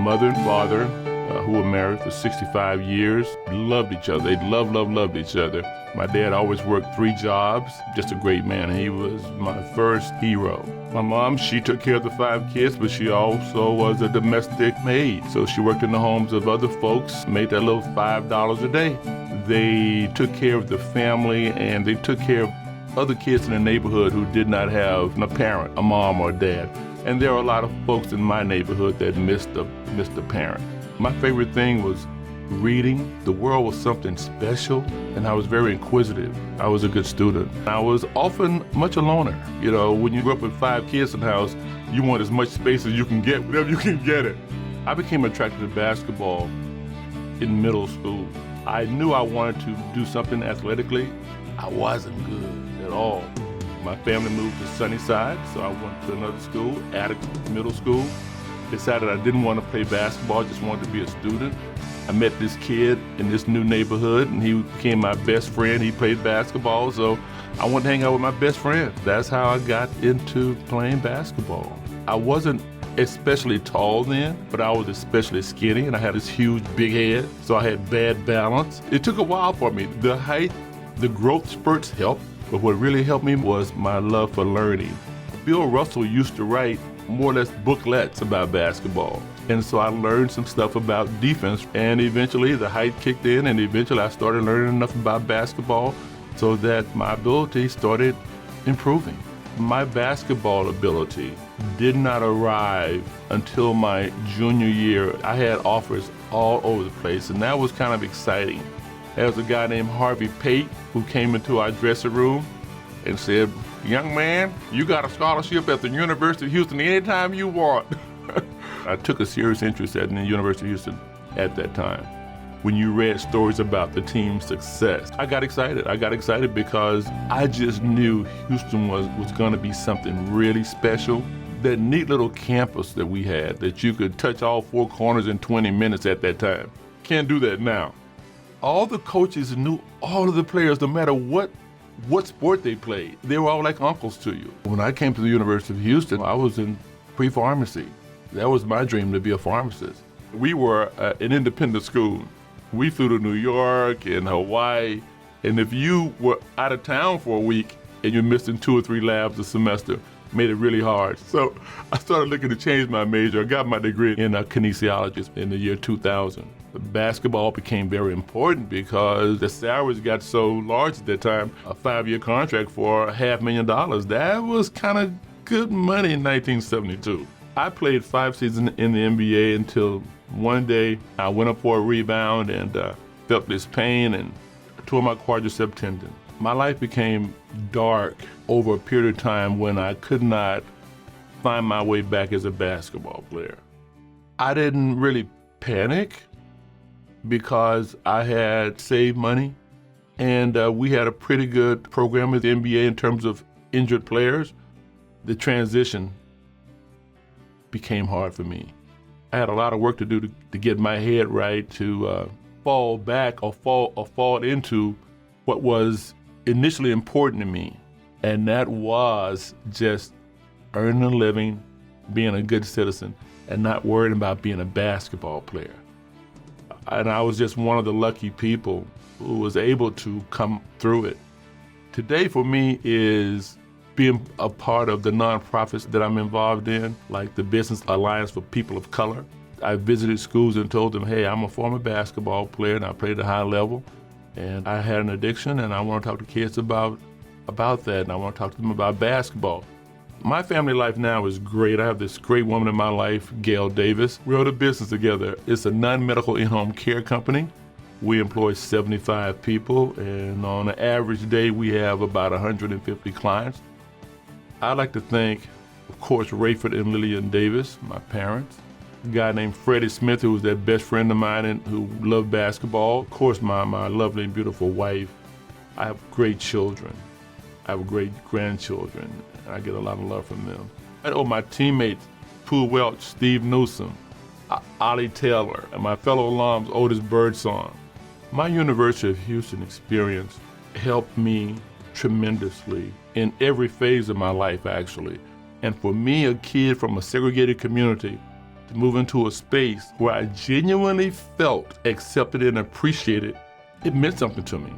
mother and father, who were married for 65 years, loved each other. They loved each other. My dad always worked 3 jobs, just a great man. He was my first hero. My mom, she took care of the 5 kids, but she also was a domestic maid. So she worked in the homes of other folks, made that little $5 a day. They took care of the family, and they took care of other kids in the neighborhood who did not have a parent, a mom or a dad. And there are a lot of folks in my neighborhood that missed a parent. My favorite thing was reading. The world was something special, and I was very inquisitive. I was a good student. I was often much a loner. You know, when you grew up with 5 kids in the house, you want as much space as you can get, whenever you can get it. I became attracted to basketball in middle school. I knew I wanted to do something athletically. I wasn't good at all. My family moved to Sunnyside, so I went to another school, Attic Middle School. Decided I didn't want to play basketball, just wanted to be a student. I met this kid in this new neighborhood, and he became my best friend. He played basketball, so I wanted to hang out with my best friend. That's how I got into playing basketball. I wasn't especially tall then, but I was especially skinny, and I had this huge big head, so I had bad balance. It took a while for me. The height, the growth spurts helped, but what really helped me was my love for learning. Bill Russell used to write more or less booklets about basketball. And so I learned some stuff about defense, and eventually the height kicked in, and eventually I started learning enough about basketball so that my ability started improving. My basketball ability did not arrive until my junior year. I had offers all over the place, and that was kind of exciting. There was a guy named Harvey Pate who came into our dressing room and said, "Young man, you got a scholarship at the University of Houston anytime you want." I took a serious interest in the University of Houston at that time. When you read stories about the team's success, I got excited. I got excited because I just knew Houston was going to be something really special. That neat little campus that we had, that you could touch all 4 corners in 20 minutes at that time. Can't do that now. All the coaches knew all of the players, no matter what sport they played. They were all like uncles to you. When I came to the University of Houston, I was in pre-pharmacy. That was my dream, to be a pharmacist. We were an independent school. We flew to New York and Hawaii, and if you were out of town for a week and you're missing 2 or 3 labs a semester, made it really hard. So I started looking to change my major. I got my degree in kinesiology in the year 2000. Basketball became very important because the salaries got so large at that time. A 5-year contract for $500,000, that was kind of good money in 1972. I played 5 seasons in the NBA until one day I went up for a rebound and felt this pain and tore my quadricep tendon. My life became dark over a period of time when I could not find my way back as a basketball player. I didn't really panic because I had saved money, and we had a pretty good program with the NBA in terms of injured players. The transition became hard for me. I had a lot of work to do to get my head right, to fall back or fall into what was initially important to me, and that was just earning a living, being a good citizen, and not worrying about being a basketball player. And I was just one of the lucky people who was able to come through it. Today for me is being a part of the nonprofits that I'm involved in, like the Business Alliance for People of Color. I visited schools and told them, hey, I'm a former basketball player and I played at a high level, and I had an addiction, and I want to talk to kids about that, and I want to talk to them about basketball. My family life now is great. I have this great woman in my life, Gail Davis. We own a business together. It's a non-medical in-home care company. We employ 75 people, and on an average day, we have about 150 clients. I'd like to thank, of course, Rayford and Lillian Davis, my parents. A guy named Freddie Smith, who was that best friend of mine and who loved basketball. Of course, my lovely and beautiful wife. I have great children. I have great grandchildren. I get a lot of love from them. I owe my teammates, Pooh Welch, Steve Newsom, Ollie Taylor, and my fellow alums, Otis Birdsong. My University of Houston experience helped me tremendously in every phase of my life, actually. And for me, a kid from a segregated community, To move into a space where I genuinely felt accepted and appreciated, it meant something to me.